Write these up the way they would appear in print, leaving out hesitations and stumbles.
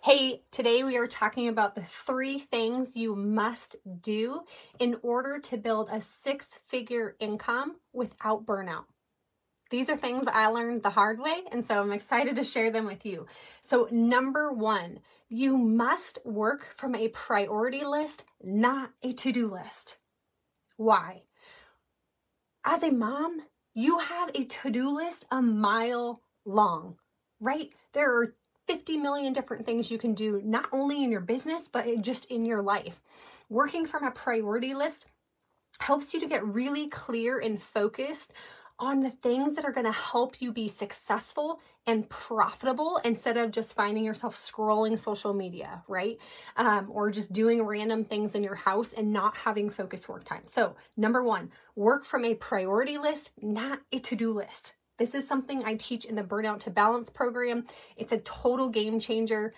Hey, today we are talking about the 3 things you must do in order to build a 6-figure income without burnout. These are things I learned the hard way, and so I'm excited to share them with you. So number 1, you must work from a priority list, not a to-do list. Why? As a mom, you have a to-do list a mile long, right? There are 50 million different things you can do, not only in your business, but just in your life. Working from a priority list helps you to get really clear and focused on the things that are going to help you be successful and profitable instead of just finding yourself scrolling social media, right? Or just doing random things in your house and not having focused work time. So number 1, work from a priority list, not a to-do list. This is something I teach in the Burnout to Balance program. It's a total game changer.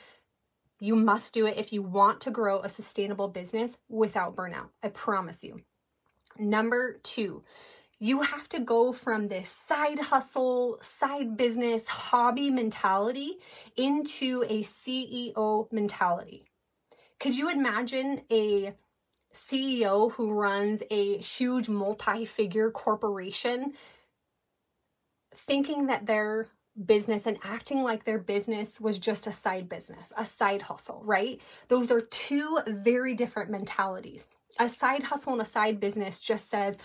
You must do it if you want to grow a sustainable business without burnout. I promise you. Number 2, you have to go from this side hustle, side business, hobby mentality into a CEO mentality. Could you imagine a CEO who runs a huge multi-figure corporation thinking that their business and acting like their business was just a side business, a side hustle, right? Those are 2 very different mentalities. A side hustle and a side business just says,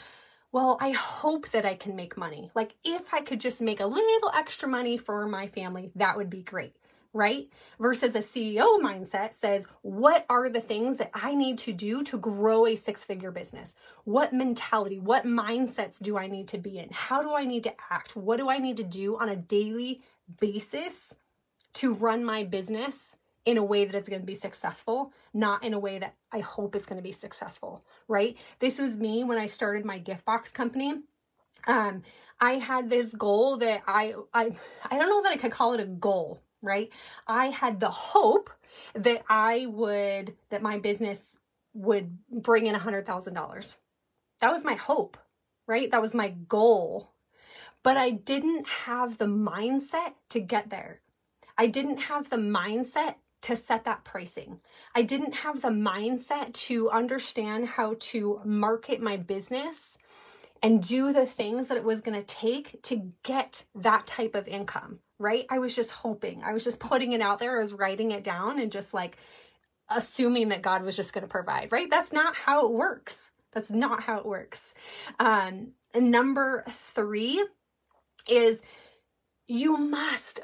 well, I hope that I can make money. Like if I could just make a little extra money for my family, that would be great, right? Versus a CEO mindset says, what are the things that I need to do to grow a 6-figure business? What mentality, what mindsets do I need to be in? How do I need to act? What do I need to do on a daily basis to run my business in a way that it's going to be successful, not in a way that I hope it's going to be successful, right? This was me when I started my gift box company. I had this goal that I don't know that I could call it a goal, right? I had the hope that that my business would bring in $100,000. That was my hope, right? That was my goal. But I didn't have the mindset to get there. I didn't have the mindset to set that pricing. I didn't have the mindset to understand how to market my business and do the things that it was going to take to get that type of income, right? I was just hoping. I was just putting it out there. I was writing it down and just like assuming that God was just going to provide, right? That's not how it works. That's not how it works. And number 3 is you must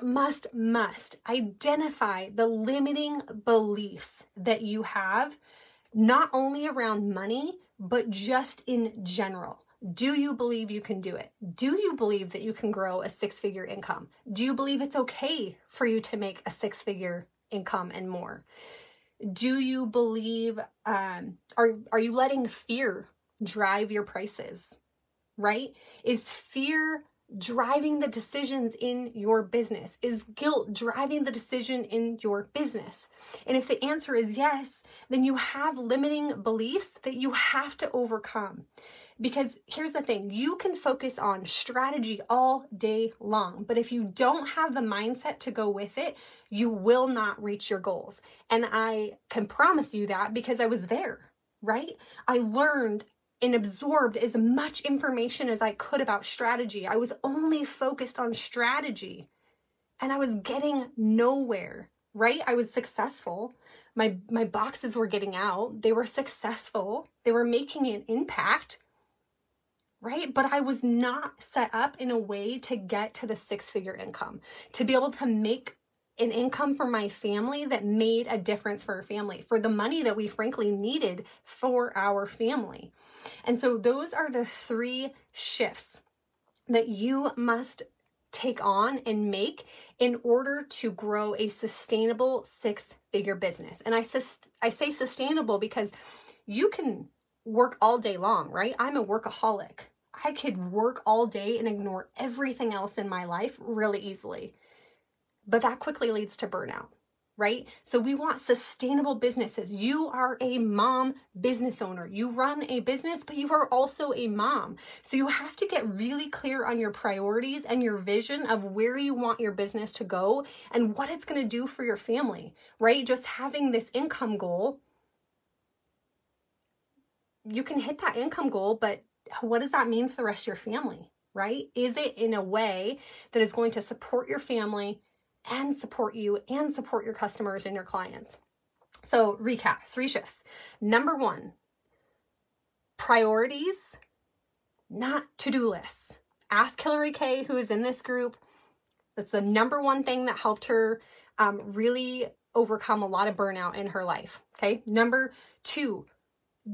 identify the limiting beliefs that you have, not only around money, but just in general. Do you believe you can do it? Do you believe that you can grow a 6-figure income? Do you believe it's okay for you to make a 6-figure income and more? Do you believe, are you letting fear drive your prices, right? Is fear driving the decisions in your business? Is guilt driving the decision in your business? And if the answer is yes, then you have limiting beliefs that you have to overcome. Because here's the thing, you can focus on strategy all day long, but if you don't have the mindset to go with it, you will not reach your goals. And I can promise you that because I was there, right? I learned and absorbed as much information as I could about strategy. I was only focused on strategy and I was getting nowhere, right? I was successful. My boxes were getting out. They were successful. They were making an impact, right? But I was not set up in a way to get to the 6-figure income, to be able to make an income for my family that made a difference for our family, for the money that we frankly needed for our family. And so those are the 3 shifts that you must take on and make in order to grow a sustainable 6-figure business. And I say sustainable because you can work all day long, right? I'm a workaholic. I could work all day and ignore everything else in my life really easily. But that quickly leads to burnout. right? So we want sustainable businesses. You are a mom business owner. You run a business, but you are also a mom. So you have to get really clear on your priorities and your vision of where you want your business to go and what it's going to do for your family, right? Just having this income goal, you can hit that income goal, but what does that mean for the rest of your family, right? Is it in a way that is going to support your family and support you and support your customers and your clients? So recap, 3 shifts. Number 1, priorities, not to-do lists. Ask Hillary Kay, who is in this group. That's the number 1 thing that helped her really overcome a lot of burnout in her life. Okay. Number 2,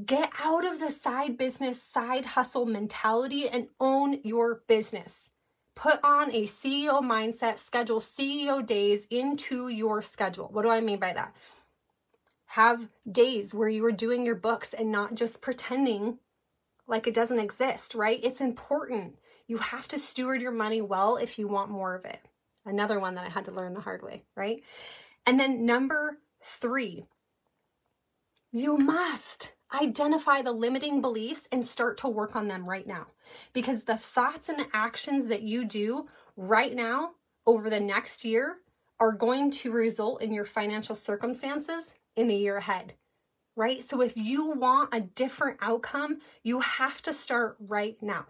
get out of the side business, side hustle mentality and own your business. Put on a CEO mindset, schedule CEO days into your schedule. What do I mean by that? Have days where you are doing your books and not just pretending like it doesn't exist, right? It's important. You have to steward your money well if you want more of it. Another one that I had to learn the hard way, right? And then number 3, you must identify the limiting beliefs and start to work on them right now. Because the thoughts and the actions that you do right now over the next year are going to result in your financial circumstances in the year ahead, right? So if you want a different outcome, you have to start right now.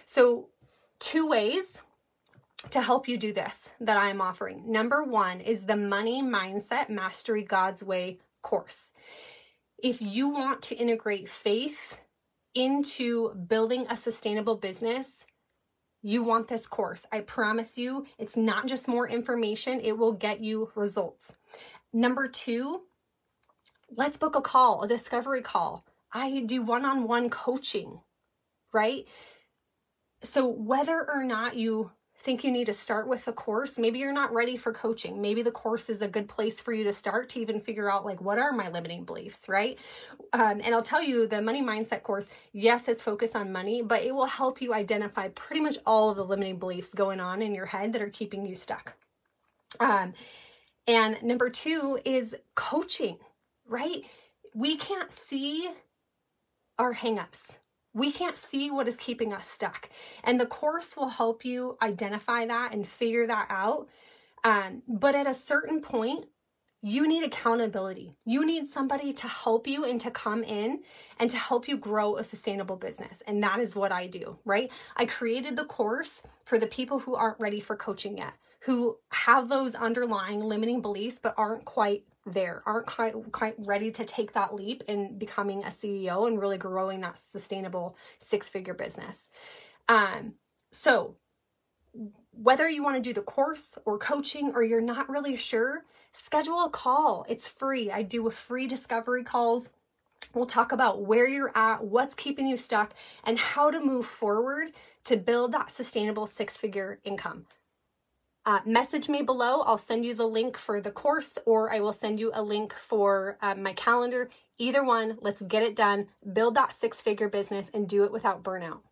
So 2 ways to help you do this that I am offering. Number 1 is the Money Mindset Mastery God's Way course. If you want to integrate faith into building a sustainable business, you want this course. I promise you, it's not just more information, it will get you results. Number 2, let's book a call, a discovery call. I do one-on-one coaching, right? So whether or not you think you need to start with the course, maybe you're not ready for coaching. Maybe the course is a good place for you to start to even figure out like, what are my limiting beliefs, right? And I'll tell you, the Money Mindset course, yes, it's focused on money, but it will help you identify pretty much all of the limiting beliefs going on in your head that are keeping you stuck. And number 2 is coaching, right? We can't see our hangups. We can't see what is keeping us stuck. And the course will help you identify that and figure that out. But at a certain point, you need accountability. You need somebody to help you and to come in and to help you grow a sustainable business. And that is what I do, right? I created the course for the people who aren't ready for coaching yet, who have those underlying limiting beliefs, but aren't quite there, aren't quite ready to take that leap in becoming a CEO and really growing that sustainable 6-figure business. So whether you want to do the course or coaching or you're not really sure, schedule a call. It's free. I do a free discovery calls. We'll talk about where you're at, what's keeping you stuck, and how to move forward to build that sustainable 6-figure income. Message me below. I'll send you the link for the course, or I will send you a link for my calendar. Either one, let's get it done, build that 6-figure business and do it without burnout.